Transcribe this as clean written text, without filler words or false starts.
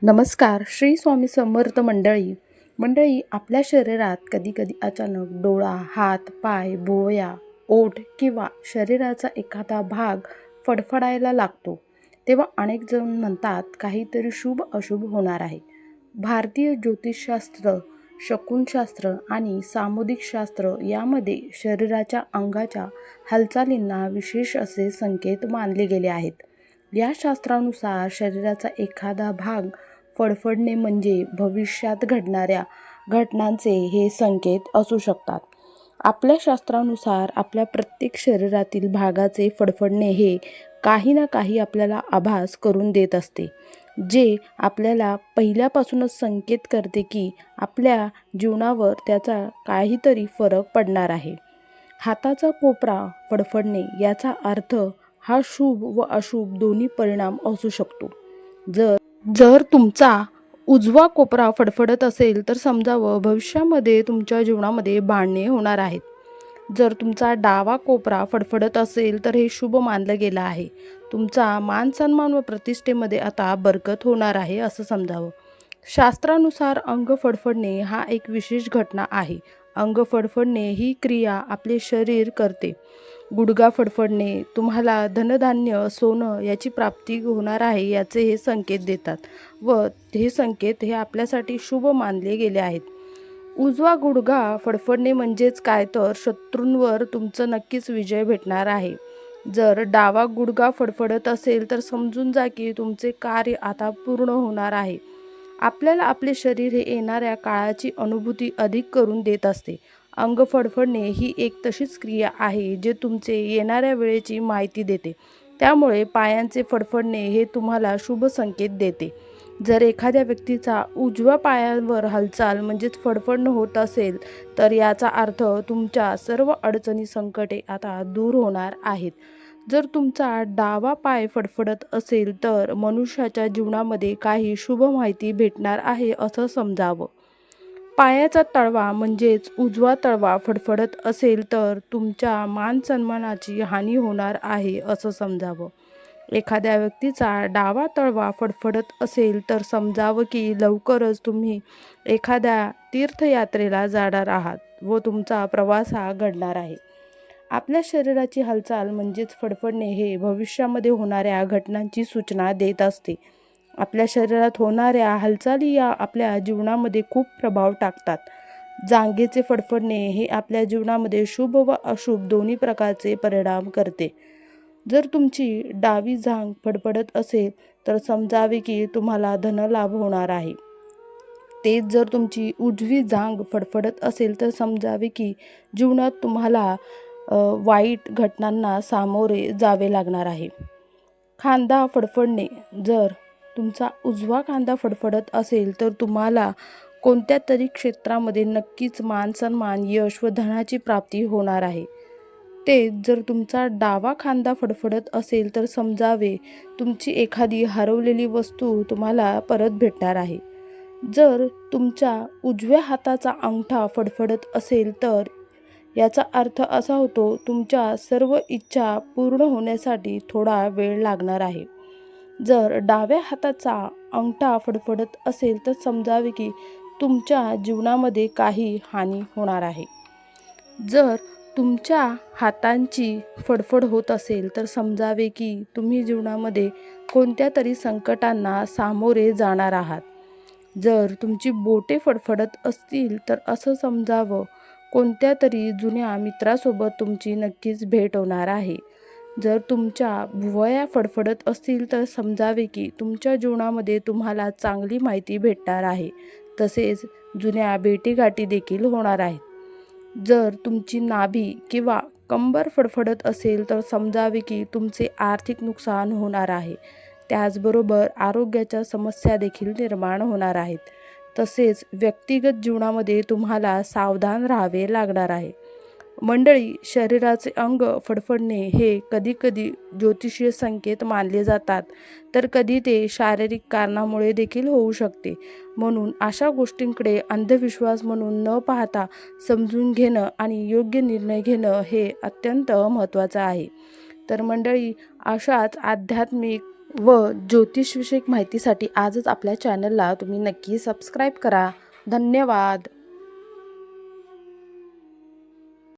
नमस्कार. श्री स्वामी समर्थ मंडळी. आपल्या शरीरात कधीकधी अचानक डोळा, हात, पाय, भुवया, ओठ किंवा शरीराचा एखादा भाग फडफडायला लागतो. तेव्हा अनेक जण म्हणतात काहीतरी शुभ अशुभ होणार आहे. भारतीय ज्योतिषशास्त्र, शकुनशास्त्र आणि सामुदिक शास्त्र यामध्ये शरीराच्या अंगाच्या हालचालींना विशेष असे संकेत मानले गेले आहेत. या शास्त्रानुसार शरीराचा एखादा भाग फडफडणे म्हणजे भविष्यात घडणाऱ्या घटनांचे हे संकेत असू शकतात. आपल्या शास्त्रानुसार आपल्या प्रत्येक शरीरातील भागाचे फडफडणे हे काही ना काही आपल्याला आभास करून देत असते, जे आपल्याला पहिल्यापासूनच संकेत करते की आपल्या जीवनावर त्याचा काहीतरी फरक पडणार आहे. हाताचा कोपरा फडफडणे याचा अर्थ हा शुभ व अशुभ दोन्ही परिणाम असू शकतो. जर तुमचा उजवा कोपरा फडफडत असेल तर समजावं भविष्यामध्ये तुमच्या जीवनामध्ये भांडणे होणार आहेत. जर तुमचा डावा कोपरा फडफडत असेल तर हे शुभ मानलं गेलं आहे. तुमचा मान सन्मान व प्रतिष्ठेमध्ये आता बरकत होणार आहे असं समजावं. शास्त्रानुसार अंग फडफडणे हा एक विशेष घटना आहे. अंग फडफडणे ही क्रिया आपले शरीर करते. गुडघा फडफडणे तुम्हाला धनधान्य, सोनं याची प्राप्ती होणार आहे याचे हे संकेत देतात व हे संकेत हे आपल्यासाठी शुभ मानले गेले आहेत. उजवा गुडघा फडफडणे म्हणजेच काय तर शत्रूंवर तुमचं नक्कीच विजय भेटणार आहे. जर डावा गुडघा फडफडत असेल तर समजून जा की तुमचे कार्य आता पूर्ण होणार आहे. आपल्याला आपले शरीर हे येणाऱ्या काळाची अनुभूती अधिक करून देत असते. अंग फडफडणे ही एक तशीच क्रिया आहे जे तुमचे येणाऱ्या वेळेची माहिती देते. त्यामुळे पायांचे फडफडणे हे तुम्हाला शुभ संकेत देते. जर एखाद्या व्यक्तीचा उजव्या पायावर हालचाल म्हणजेच फडफडणं होत असेल तर याचा अर्थ तुमच्या सर्व अडचणी, संकटे आता दूर होणार आहेत. जर तुमचा डावा पाय फडफडत असेल तर मनुष्याच्या जीवनामध्ये काही शुभ माहिती भेटणार आहे असं समजावं. पायाचा तळवा म्हणजेच उजवा तळवा फडफडत असेल तर तुमच्या मान सन्मानाची हानी होणार आहे असं समजावं. एखाद्या व्यक्तीचा डावा तळवा फडफडत असेल तर समजावं की लवकरच तुम्ही एखाद्या तीर्थयात्रेला जाणार आहात व तुमचा प्रवास हा घडणार आहे. आपल्या शरीराची हालचाल म्हणजेच फडफडणे हे भविष्यामध्ये होणाऱ्या घटनांची सूचना देत असते. आपल्या शरीरात होणाऱ्या हालचाली या आपल्या जीवनामध्ये खूप प्रभाव टाकतात. जांघेचे फडफडणे हे आपल्या जीवनामध्ये शुभ व अशुभ दोन्ही प्रकारचे परिणाम करते. जर तुमची डावी जांघ फडफडत असेल तर समजावे की तुम्हाला धनलाभ होणार आहे. तेच जर तुमची उजवी जांघ फडफडत असेल तर समजावे की जीवनात तुम्हाला वाईट घटनांना सामोरे जावे लागणार आहे. खांदा फडफडणे, जर तुमचा उजवा खांदा फडफडत असेल तर तुम्हाला कोणत्या तरी क्षेत्रामध्ये नक्कीच मान सन्मान, यश व धनाची प्राप्ती होणार आहे. तेच जर तुमचा डावा खांदा फडफडत असेल तर समजावे तुमची एखादी हरवलेली वस्तू तुम्हाला परत भेटणार आहे. जर तुमच्या उजव्या हाताचा अंगठा फडफडत असेल तर याचा अर्थ असा होतो तुमच्या सर्व इच्छा पूर्ण होण्यासाठी थोडा वेळ लागणार आहे. जर डाव्या हाताचा अंगठा फडफडत असेल तर समजावे की तुमच्या जीवनामध्ये काही हानी होणार आहे. जर तुमच्या हातांची फडफड होत असेल तर समजावे की तुम्ही जीवनामध्ये कोणत्या तरी संकटांना सामोरे जाणार आहात. जर तुमची बोटे फडफडत असतील तर असं समजावं कोणत्या तरी जुन्या मित्रासोबत तुमची नक्कीच भेट होणार आहे. जर तुमच्या भुवया फडफडत असतील तर समजावे की तुमच्या जीवनामध्ये तुम्हाला चांगली माहिती भेटणार आहे. तसेच जुन्या भेटीगाठी देखील होणार आहेत. जर तुमची नाभी किंवा कंबर फडफडत असेल तर समजावे की तुमचे आर्थिक नुकसान होणार आहे. त्याचबरोबर आरोग्याच्या समस्या देखील निर्माण होणार आहेत. तसेच व्यक्तिगत जीवनामध्ये तुम्हाला सावधान राहावे लागणार आहे. मंडळी, शरीराचे अंग फडफडणे हे कधीकधी ज्योतिषीय संकेत मानले जातात तर कधी ते शारीरिक कारणामुळे देखील होऊ शकते. म्हणून अशा गोष्टींकडे अंधविश्वास म्हणून न पाहता समजून घेणं आणि योग्य निर्णय घेणं हे अत्यंत महत्त्वाचं आहे. तर मंडळी, अशाच आध्यात्मिक व ज्योतिषविषयक माहितीसाठी आजच आपल्या चॅनलला तुम्ही नक्की सबस्क्राईब करा. धन्यवाद.